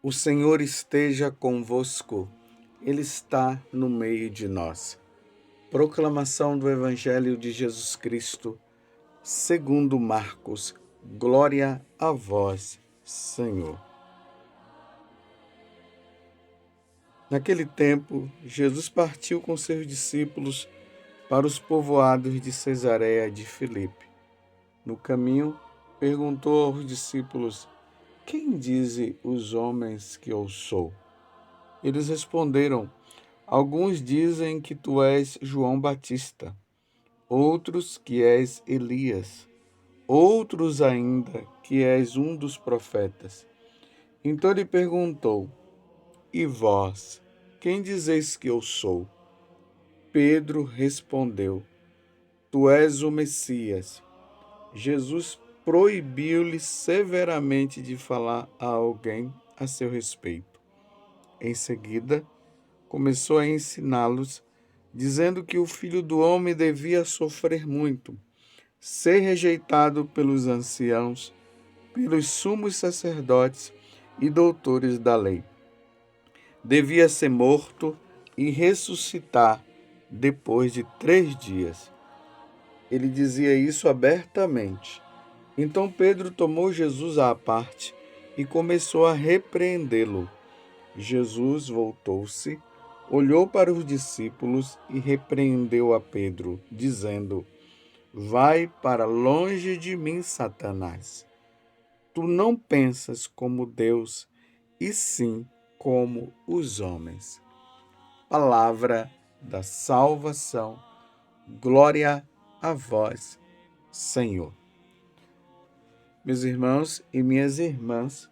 O Senhor esteja convosco, Ele está no meio de nós. Proclamação do Evangelho de Jesus Cristo, segundo Marcos. Glória a vós, Senhor. Naquele tempo, Jesus partiu com seus discípulos para os povoados de Cesareia de Filipe. No caminho, perguntou aos discípulos: Quem dizem os homens que eu sou? Eles responderam: Alguns dizem que tu és João Batista, outros que és Elias, outros ainda que és um dos profetas. Então ele perguntou: E vós, quem dizeis que eu sou? Pedro respondeu: Tu és o Messias. Jesus proibiu-lhe severamente de falar a alguém a seu respeito. Em seguida, começou a ensiná-los, dizendo que o Filho do Homem devia sofrer muito, ser rejeitado pelos anciãos, pelos sumos sacerdotes e doutores da lei. Devia ser morto e ressuscitar depois de 3 dias. Ele dizia isso abertamente. Então Pedro tomou Jesus à parte e começou a repreendê-lo. Jesus voltou-se, olhou para os discípulos e repreendeu a Pedro, dizendo: Vai para longe de mim, Satanás. Tu não pensas como Deus, e sim como os homens. Palavra da salvação. Glória a vós, Senhor. Meus irmãos e minhas irmãs,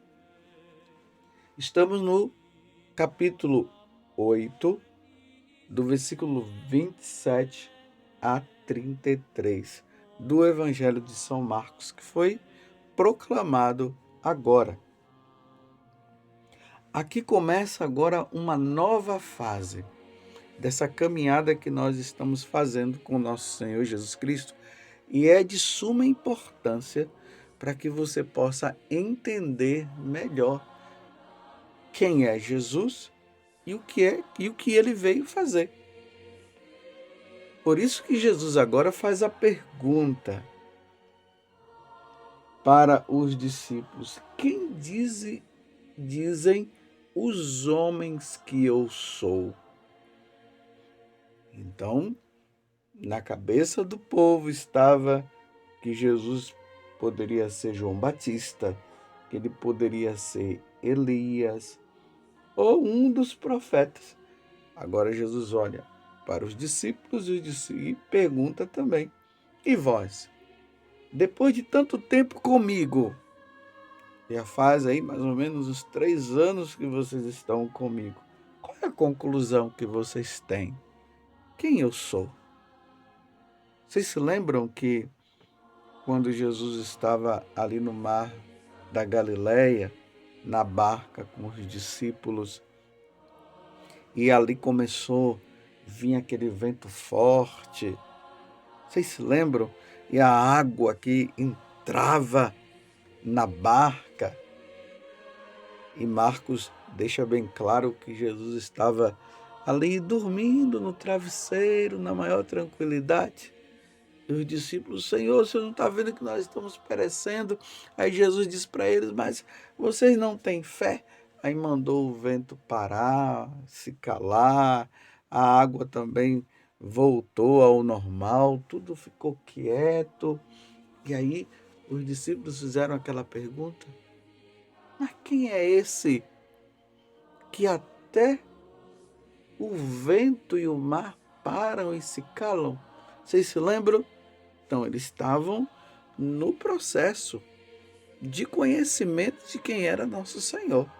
estamos no capítulo 8, do versículo 27 a 33 do Evangelho de São Marcos, que foi proclamado agora. Aqui começa agora uma nova fase dessa caminhada que nós estamos fazendo com o nosso Senhor Jesus Cristo, e é de suma importância para que você possa entender melhor quem é Jesus e o que ele veio fazer. Por isso que Jesus agora faz a pergunta para os discípulos: Quem dizem os homens que eu sou? Então, na cabeça do povo estava que Jesus poderia ser João Batista, que ele poderia ser Elias ou um dos profetas. Agora Jesus olha para os discípulos e pergunta também: E vós? Depois de tanto tempo comigo, já faz aí mais ou menos uns 3 anos que vocês estão comigo, qual é a conclusão que vocês têm? Quem eu sou? Vocês se lembram que quando Jesus estava ali no mar da Galileia, na barca com os discípulos, e ali começou a vir aquele vento forte? Vocês se lembram? E a água que entrava na barca. E Marcos deixa bem claro que Jesus estava ali dormindo no travesseiro, na maior tranquilidade. E os discípulos: Senhor, você não está vendo que nós estamos perecendo? Aí Jesus diz para eles: Mas vocês não têm fé? Aí mandou o vento parar, se calar, a água também voltou ao normal, tudo ficou quieto. E aí os discípulos fizeram aquela pergunta: Mas quem é esse que até o vento e o mar param e se calam? Vocês se lembram? Então, eles estavam no processo de conhecimento de quem era nosso Senhor.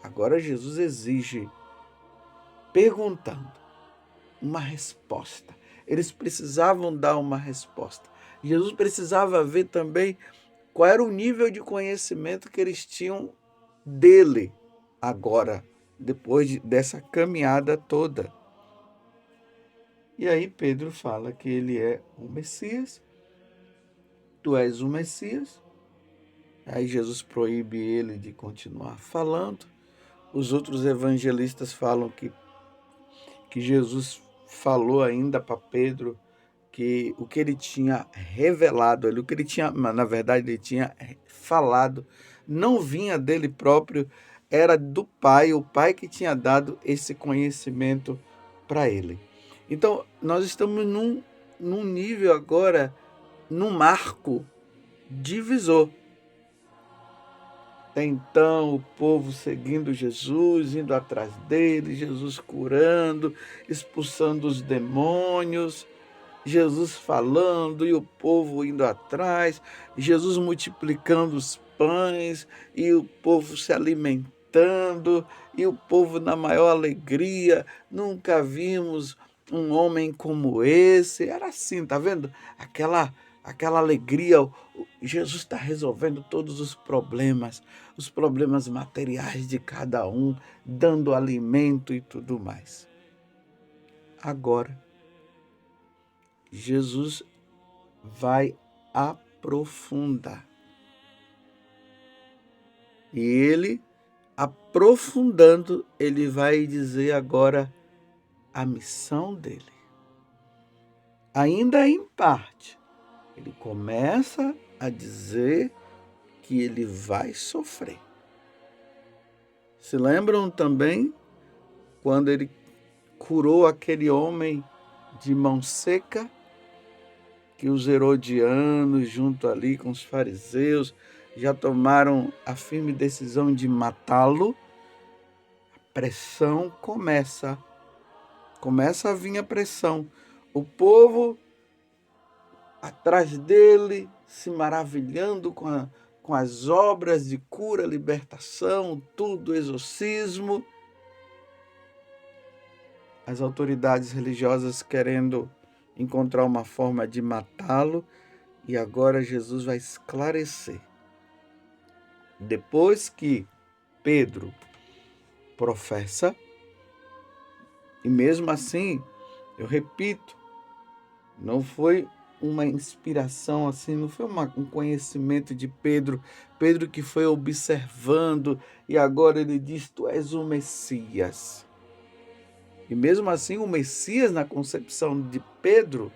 Agora Jesus exige, perguntando, uma resposta. Eles precisavam dar uma resposta. Jesus precisava ver também qual era o nível de conhecimento que eles tinham dele agora, depois dessa caminhada toda. E aí Pedro fala que ele é o Messias. Tu és o Messias? Aí Jesus proíbe ele de continuar falando. Os outros evangelistas falam que Jesus falou ainda para Pedro que o que ele tinha revelado, o que ele tinha, na verdade, ele tinha falado, não vinha dele próprio, era do Pai, o Pai que tinha dado esse conhecimento para ele. Então, nós estamos num nível agora, num marco divisor. Até então, o povo seguindo Jesus, indo atrás dele, Jesus curando, expulsando os demônios, Jesus falando e o povo indo atrás, Jesus multiplicando os pães e o povo se alimentando e o povo na maior alegria. Nunca vimos um homem como esse. Era assim, tá vendo? Aquela alegria. Jesus está resolvendo todos os problemas materiais de cada um, dando alimento e tudo mais. Agora, Jesus vai aprofundar. E ele, aprofundando, ele vai dizer agora a missão dele. Ainda em parte, ele começa a dizer que ele vai sofrer. Se lembram também quando ele curou aquele homem de mão seca, que os herodianos, junto ali com os fariseus, já tomaram a firme decisão de matá-lo? A pressão começa a vir a pressão. O povo atrás dele, se maravilhando com as obras de cura, libertação, tudo, exorcismo. As autoridades religiosas querendo encontrar uma forma de matá-lo, e agora Jesus vai esclarecer. Depois que Pedro professa, e mesmo assim, eu repito, não foi uma inspiração assim, não foi um conhecimento de Pedro que foi observando e agora ele diz: tu és o Messias. E mesmo assim, o Messias, na concepção de Pedro,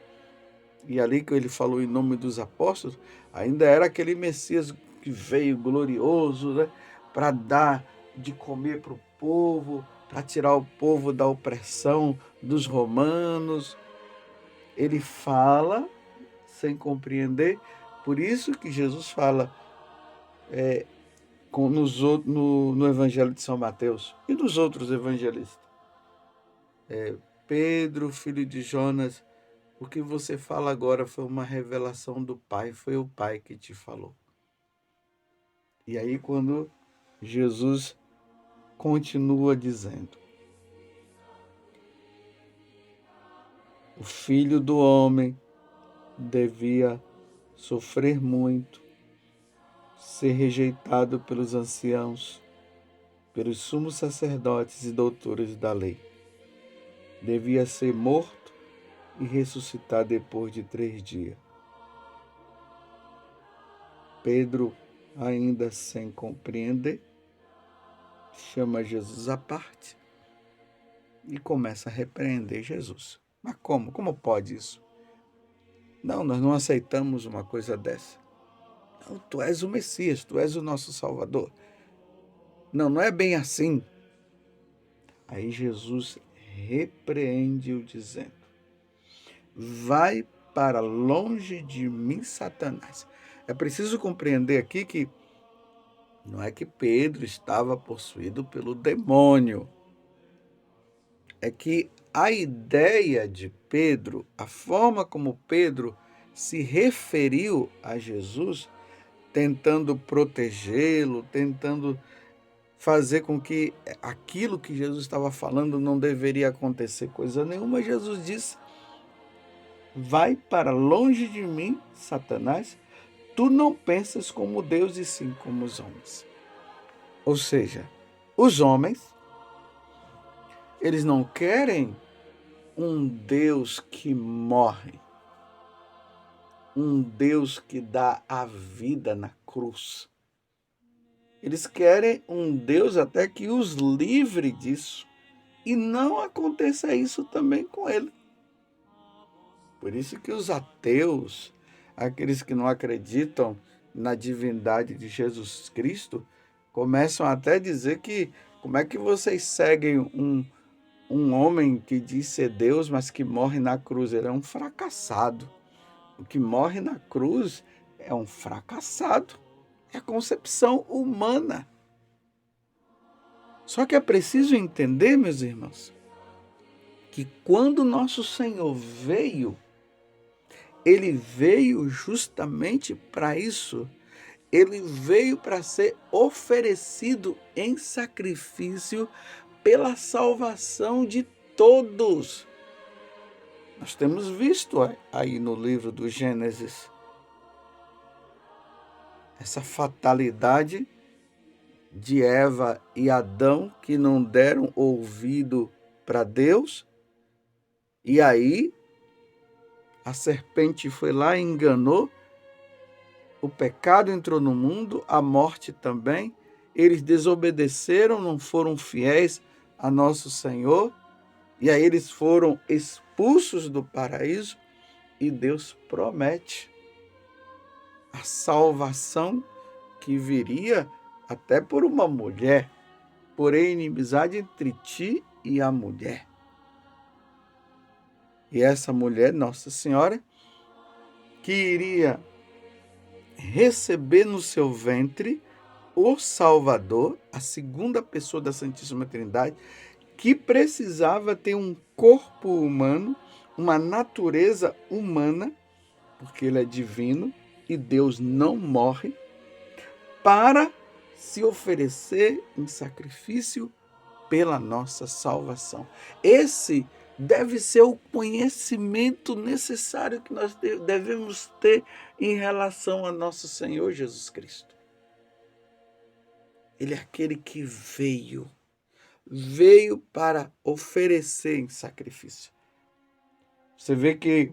e ali que ele falou em nome dos apóstolos, ainda era aquele Messias que veio glorioso, né, para dar de comer para o povo, para tirar o povo da opressão dos romanos. Ele fala sem compreender, por isso que Jesus fala no Evangelho de São Mateus e nos outros evangelistas. Pedro, filho de Jonas, o que você fala agora foi uma revelação do Pai, foi o Pai que te falou. E aí quando Jesus continua dizendo: o Filho do Homem devia sofrer muito, ser rejeitado pelos anciãos, pelos sumos sacerdotes e doutores da lei. Devia ser morto e ressuscitar depois de 3 dias. Pedro, ainda sem compreender, chama Jesus à parte e começa a repreender Jesus. Mas como? Como pode isso? Não, nós não aceitamos uma coisa dessa. Não, tu és o Messias, tu és o nosso Salvador. Não, não é bem assim. Aí Jesus repreende-o dizendo: vai para longe de mim, Satanás. É preciso compreender aqui que não é que Pedro estava possuído pelo demônio. É que a ideia de Pedro, a forma como Pedro se referiu a Jesus, tentando protegê-lo, tentando fazer com que aquilo que Jesus estava falando não deveria acontecer coisa nenhuma, Jesus disse: vai para longe de mim, Satanás, tu não pensas como Deus e sim como os homens. Ou seja, os homens, eles não querem um Deus que morre, um Deus que dá a vida na cruz. Eles querem um Deus até que os livre disso. E não aconteça isso também com ele. Por isso que os ateus, aqueles que não acreditam na divindade de Jesus Cristo, começam até a dizer que como é que vocês seguem um homem que diz ser Deus, mas que morre na cruz? Ele é um fracassado. O que morre na cruz é um fracassado. É a concepção humana. Só que é preciso entender, meus irmãos, que quando nosso Senhor veio, ele veio justamente para isso. Ele veio para ser oferecido em sacrifício pela salvação de todos. Nós temos visto aí no livro do Gênesis essa fatalidade de Eva e Adão que não deram ouvido para Deus. E aí a serpente foi lá e enganou. O pecado entrou no mundo, a morte também. Eles desobedeceram, não foram fiéis a nosso Senhor. E aí eles foram expulsos do paraíso. E Deus promete a salvação que viria até por uma mulher, porém inimizade entre ti e a mulher. E essa mulher, Nossa Senhora, que iria receber no seu ventre o Salvador, a segunda pessoa da Santíssima Trindade, que precisava ter um corpo humano, uma natureza humana, porque ele é divino e Deus não morre, para se oferecer em sacrifício pela nossa salvação. Esse deve ser o conhecimento necessário que nós devemos ter em relação a nosso Senhor Jesus Cristo. Ele é aquele que veio para oferecer em sacrifício. Você vê que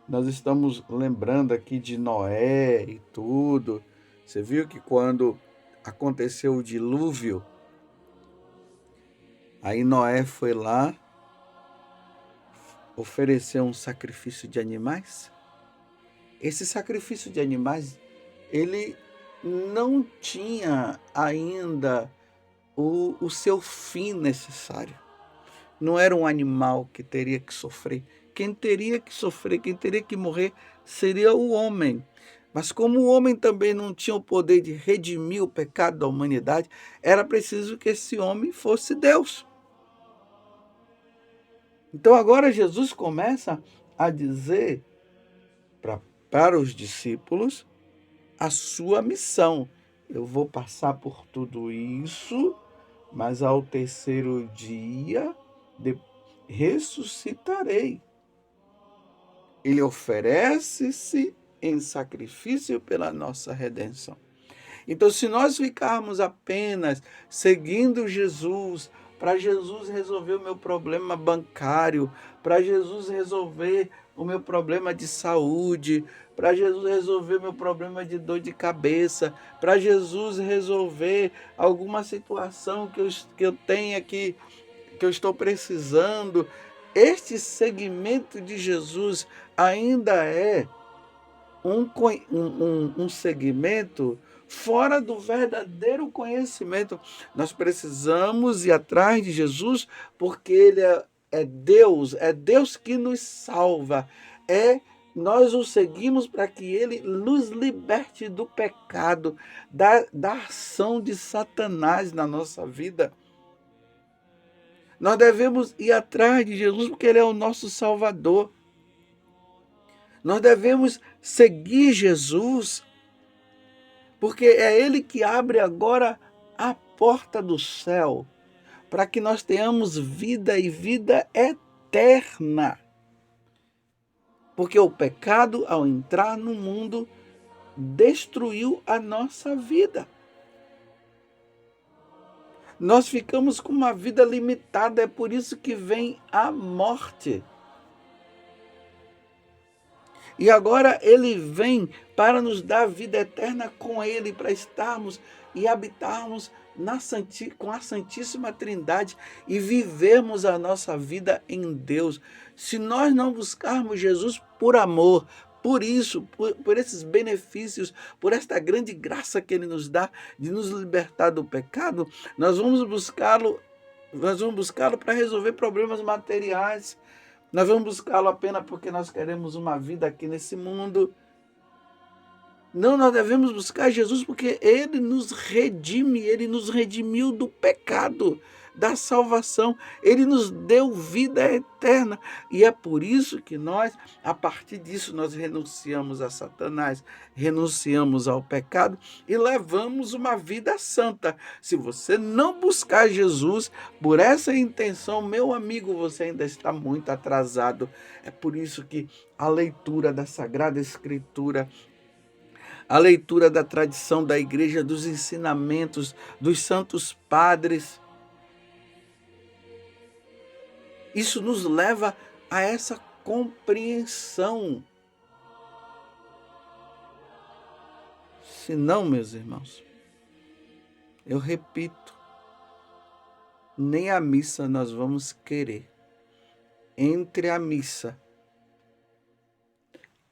nós estamos lembrando aqui de Noé e tudo. Você viu que quando aconteceu o dilúvio, aí Noé foi lá, ofereceu um sacrifício de animais. Esse sacrifício de animais, ele não tinha ainda o seu fim necessário. Não era um animal que teria que sofrer. Quem teria que sofrer, quem teria que morrer, seria o homem. Mas como o homem também não tinha o poder de redimir o pecado da humanidade, era preciso que esse homem fosse Deus. Então agora Jesus começa a dizer para os discípulos a sua missão. Eu vou passar por tudo isso, mas ao terceiro dia ressuscitarei. Ele oferece-se em sacrifício pela nossa redenção. Então, se nós ficarmos apenas seguindo Jesus, para Jesus resolver o meu problema bancário, para Jesus resolver o meu problema de saúde, para Jesus resolver o meu problema de dor de cabeça, para Jesus resolver alguma situação que eu tenha que eu estou precisando, este segmento de Jesus ainda é um segmento fora do verdadeiro conhecimento. Nós precisamos ir atrás de Jesus porque Ele é Deus que nos salva. Nós o seguimos para que Ele nos liberte do pecado, da ação de Satanás na nossa vida. Nós devemos ir atrás de Jesus porque Ele é o nosso Salvador. Nós devemos seguir Jesus porque é Ele que abre agora a porta do céu para que nós tenhamos vida e vida eterna. Porque o pecado, ao entrar no mundo, destruiu a nossa vida. Nós ficamos com uma vida limitada, é por isso que vem a morte. E agora ele vem para nos dar vida eterna com ele, para estarmos e habitarmos com a Santíssima Trindade e vivermos a nossa vida em Deus. Se nós não buscarmos Jesus por amor, por isso, por esses benefícios, por esta grande graça que ele nos dá de nos libertar do pecado, nós vamos buscá-lo para resolver problemas materiais. Nós vamos buscá-lo apenas porque nós queremos uma vida aqui nesse mundo. Não, nós devemos buscar Jesus porque ele nos redime, ele nos redimiu do pecado, da salvação. Ele nos deu vida eterna. E é por isso que nós, a partir disso, nós renunciamos a Satanás, renunciamos ao pecado e levamos uma vida santa. Se você não buscar Jesus por essa intenção, meu amigo, você ainda está muito atrasado. É por isso que a leitura da Sagrada Escritura, a leitura da tradição da igreja, dos ensinamentos dos santos padres, isso nos leva a essa compreensão. Se não, meus irmãos, eu repito, nem a missa nós vamos querer. Entre a missa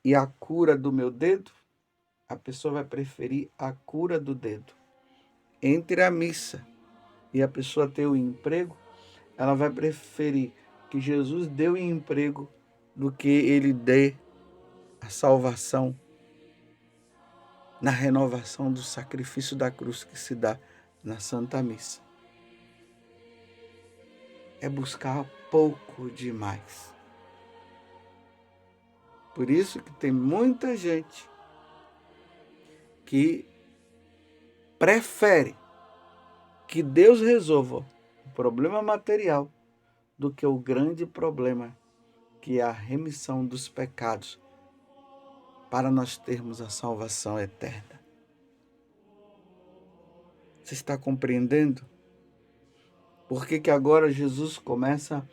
e a cura do meu dedo, a pessoa vai preferir a cura do dedo. Entre a missa e a pessoa ter o emprego, ela vai preferir que Jesus dê o emprego do que ele dê a salvação na renovação do sacrifício da cruz que se dá na Santa Missa. É buscar pouco demais. Por isso que tem muita gente que prefere que Deus resolva o problema material do que o grande problema, que é a remissão dos pecados, para nós termos a salvação eterna. Você está compreendendo? Por que agora Jesus começa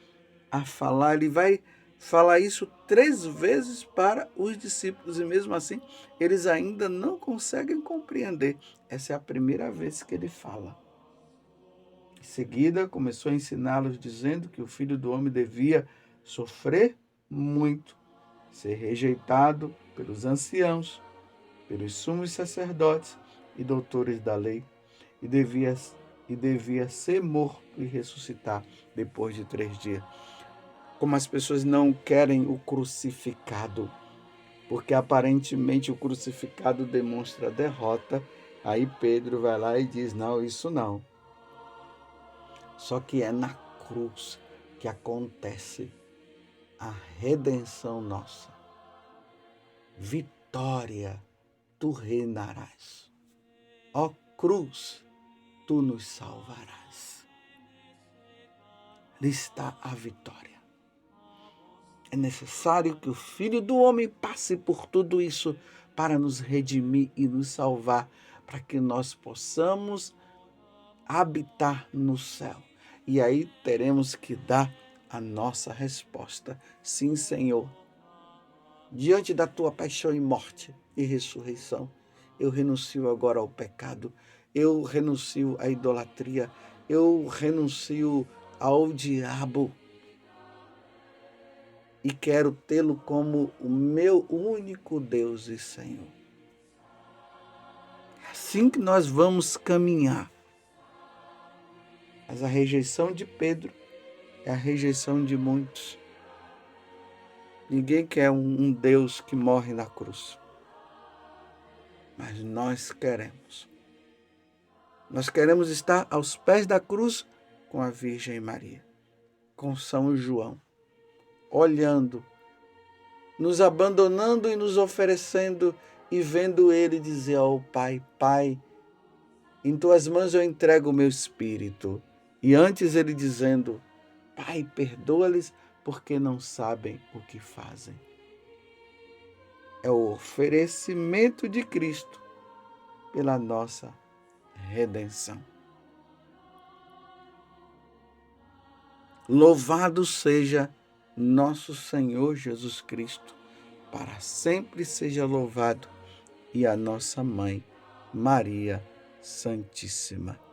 a falar? Ele vai falar isso 3 vezes para os discípulos e mesmo assim eles ainda não conseguem compreender. Essa é a primeira vez que ele fala. Em seguida, começou a ensiná-los dizendo que o Filho do Homem devia sofrer muito, ser rejeitado pelos anciãos, pelos sumos sacerdotes e doutores da lei, e devia ser morto e ressuscitar depois de 3 dias. Como as pessoas não querem o crucificado, porque aparentemente o crucificado demonstra derrota, aí Pedro vai lá e diz, não, isso não. Só que é na cruz que acontece a redenção nossa. Vitória, tu reinarás. Ó cruz, tu nos salvarás. Ali está a vitória. É necessário que o Filho do Homem passe por tudo isso para nos redimir e nos salvar, para que nós possamos habitar no céu. E aí teremos que dar a nossa resposta. Sim, Senhor. Diante da tua paixão e morte e ressurreição, eu renuncio agora ao pecado, eu renuncio à idolatria, eu renuncio ao diabo e quero tê-lo como o meu único Deus e Senhor. É assim que nós vamos caminhar. Mas a rejeição de Pedro é a rejeição de muitos. Ninguém quer um Deus que morre na cruz. Mas nós queremos. Nós queremos estar aos pés da cruz com a Virgem Maria, com São João, olhando, nos abandonando e nos oferecendo e vendo ele dizer ao Pai, Pai, em tuas mãos eu entrego o meu espírito. E antes ele dizendo, Pai, perdoa-lhes porque não sabem o que fazem. É o oferecimento de Cristo pela nossa redenção. Louvado seja nosso Senhor Jesus Cristo, para sempre seja louvado, e a nossa mãe, Maria Santíssima.